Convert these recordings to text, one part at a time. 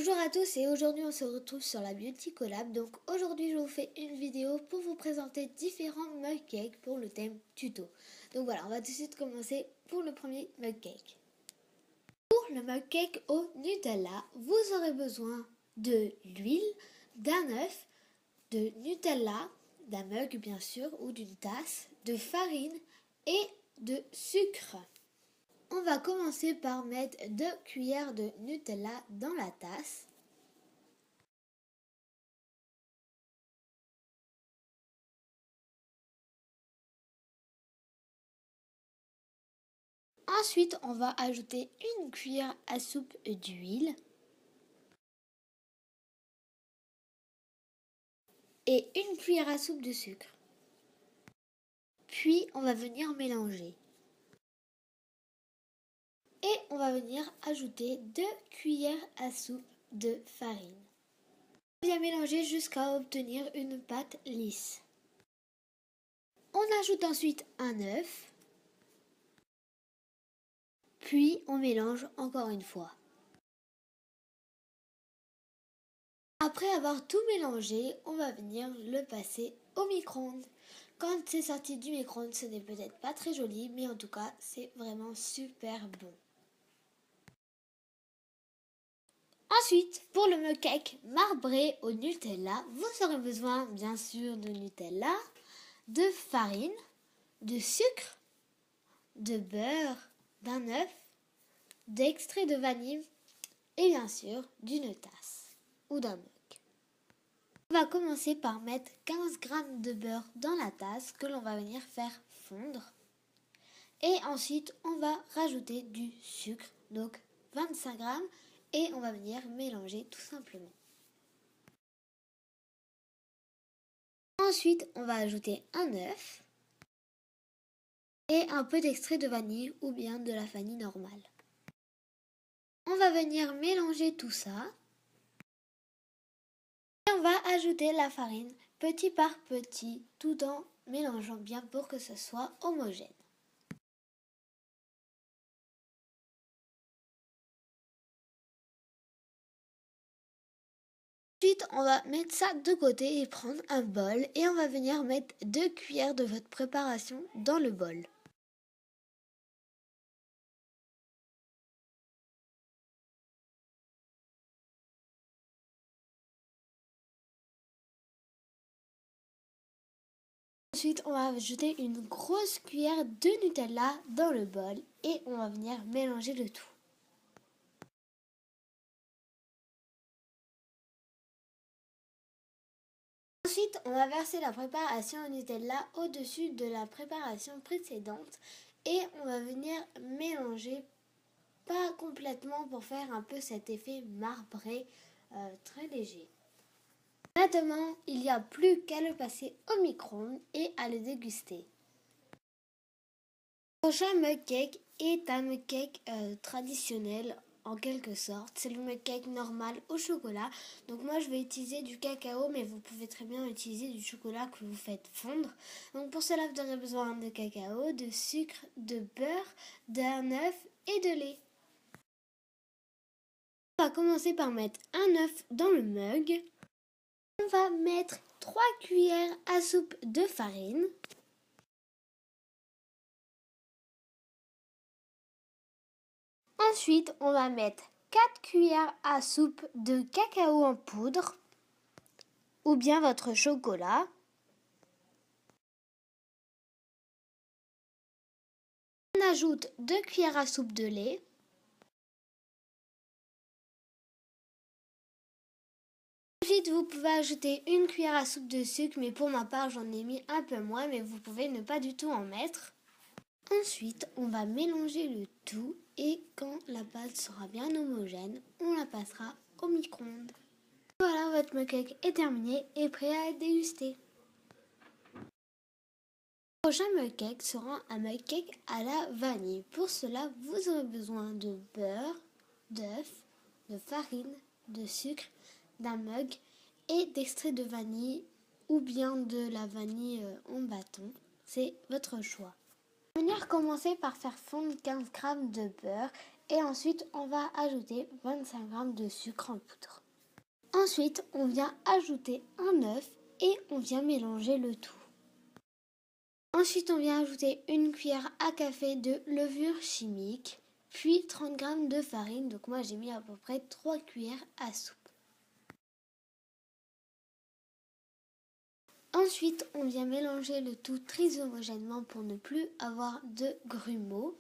Bonjour à tous et aujourd'hui on se retrouve sur la Beauty Collab. Donc aujourd'hui je vous fais une vidéo pour vous présenter différents mug cakes pour le thème tuto. Donc voilà, on va tout de suite commencer pour le premier mug cake. Pour le mug cake au Nutella, vous aurez besoin de l'huile, d'un œuf, de Nutella, d'un mug bien sûr ou d'une tasse, de farine et de sucre. On va commencer par mettre 2 cuillères de Nutella dans la tasse. Ensuite, on va ajouter une cuillère à soupe d'huile et une cuillère à soupe de sucre. Puis, on va venir mélanger. Et on va venir ajouter 2 cuillères à soupe de farine. Bien mélanger jusqu'à obtenir une pâte lisse. On ajoute ensuite un œuf. Puis, on mélange encore une fois. Après avoir tout mélangé, on va venir le passer au micro-ondes. Quand c'est sorti du micro-ondes, ce n'est peut-être pas très joli, mais en tout cas, c'est vraiment super bon. Ensuite, pour le mug cake marbré au Nutella, vous aurez besoin bien sûr de Nutella, de farine, de sucre, de beurre, d'un œuf, d'extrait de vanille et bien sûr d'une tasse ou d'un mug. On va commencer par mettre 15 g de beurre dans la tasse que l'on va venir faire fondre. Et ensuite, on va rajouter du sucre, donc 25 g, et on va venir mélanger tout simplement. Ensuite, on va ajouter un œuf et un peu d'extrait de vanille ou bien de la vanille normale. On va venir mélanger tout ça. Et on va ajouter la farine petit par petit tout en mélangeant bien pour que ce soit homogène. Ensuite, on va mettre ça de côté et prendre un bol et on va venir mettre 2 cuillères de votre préparation dans le bol. Ensuite, on va ajouter une grosse cuillère de Nutella dans le bol et on va venir mélanger le tout. Ensuite, on va verser la préparation au Nutella au-dessus de la préparation précédente et on va venir mélanger pas complètement pour faire un peu cet effet marbré très léger. Maintenant, il n'y a plus qu'à le passer au micro-ondes et à le déguster. Le prochain mug cake est un mug cake traditionnel en quelque sorte. C'est le mug cake normal au chocolat. Donc moi je vais utiliser du cacao, mais vous pouvez très bien utiliser du chocolat que vous faites fondre. Donc pour cela vous aurez besoin de cacao, de sucre, de beurre, d'un œuf et de lait. On va commencer par mettre un œuf dans le mug. On va mettre 3 cuillères à soupe de farine. Ensuite, on va mettre 4 cuillères à soupe de cacao en poudre ou bien votre chocolat. On ajoute 2 cuillères à soupe de lait. Ensuite, vous pouvez ajouter une cuillère à soupe de sucre, mais pour ma part, j'en ai mis un peu moins, mais vous pouvez ne pas du tout en mettre. Ensuite, on va mélanger le tout et quand la pâte sera bien homogène, on la passera au micro-ondes. Voilà, votre mug cake est terminé et prêt à être dégusté. Le prochain mug cake sera un mug cake à la vanille. Pour cela, vous aurez besoin de beurre, d'œuf, de farine, de sucre, d'un mug et d'extrait de vanille ou bien de la vanille en bâton. C'est votre choix. On va venir commencer par faire fondre 15 g de beurre Et ensuite, on va ajouter 25 g de sucre en poudre. Ensuite, on vient ajouter un œuf et on vient mélanger le tout. Ensuite, on vient ajouter une cuillère à café de levure chimique, puis 30 g de farine. Donc moi, j'ai mis à peu près 3 cuillères à soupe. Ensuite, on vient mélanger le tout très homogènement pour ne plus avoir de grumeaux.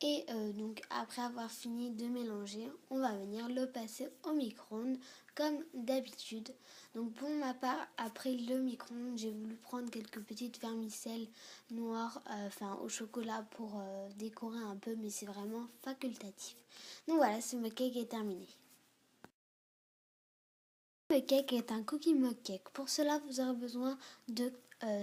Et donc après avoir fini de mélanger, on va venir le passer au micro-ondes comme d'habitude. Donc pour ma part, après le micro-ondes, j'ai voulu prendre quelques petites vermicelles noires au chocolat pour décorer un peu, mais c'est vraiment facultatif. Donc voilà, ce mug cake est terminé. Le cake est un cookie mug cake. Pour cela, vous aurez besoin de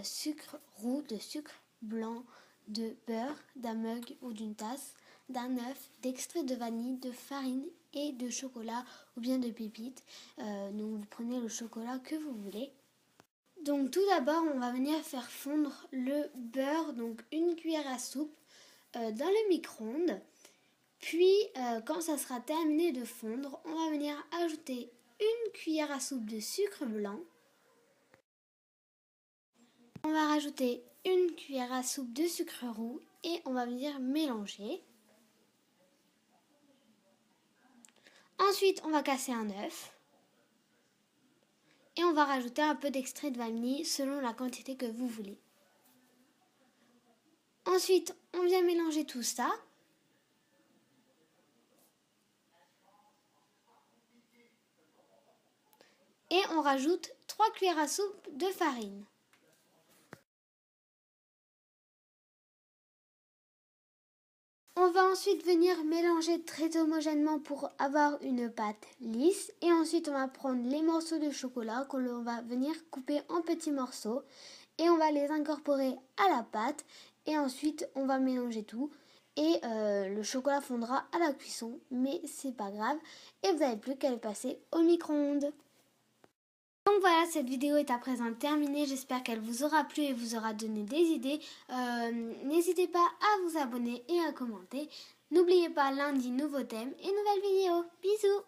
sucre roux, de sucre blanc, de beurre, d'un mug ou d'une tasse, d'un œuf, d'extrait de vanille, de farine et de chocolat ou bien de pépites. Donc vous prenez le chocolat que vous voulez. Donc tout d'abord, on va venir faire fondre le beurre, donc une cuillère à soupe dans le micro-ondes. Puis quand ça sera terminé de fondre, on va venir ajouter une cuillère à soupe de sucre blanc. On va rajouter une cuillère à soupe de sucre roux et on va venir mélanger. Ensuite, on va casser un œuf. Et on va rajouter un peu d'extrait de vanille selon la quantité que vous voulez. Ensuite, on vient mélanger tout ça. Et on rajoute 3 cuillères à soupe de farine. On va ensuite venir mélanger très homogènement pour avoir une pâte lisse. Et ensuite, on va prendre les morceaux de chocolat qu'on va venir couper en petits morceaux. Et on va les incorporer à la pâte. Et ensuite, on va mélanger tout. Et le chocolat fondra à la cuisson. Mais c'est pas grave. Et vous n'avez plus qu'à le passer au micro-ondes. Donc voilà, cette vidéo est à présent terminée. J'espère qu'elle vous aura plu et vous aura donné des idées. N'hésitez pas à vous abonner et à commenter. N'oubliez pas, lundi, nouveau thème et nouvelle vidéo. Bisous!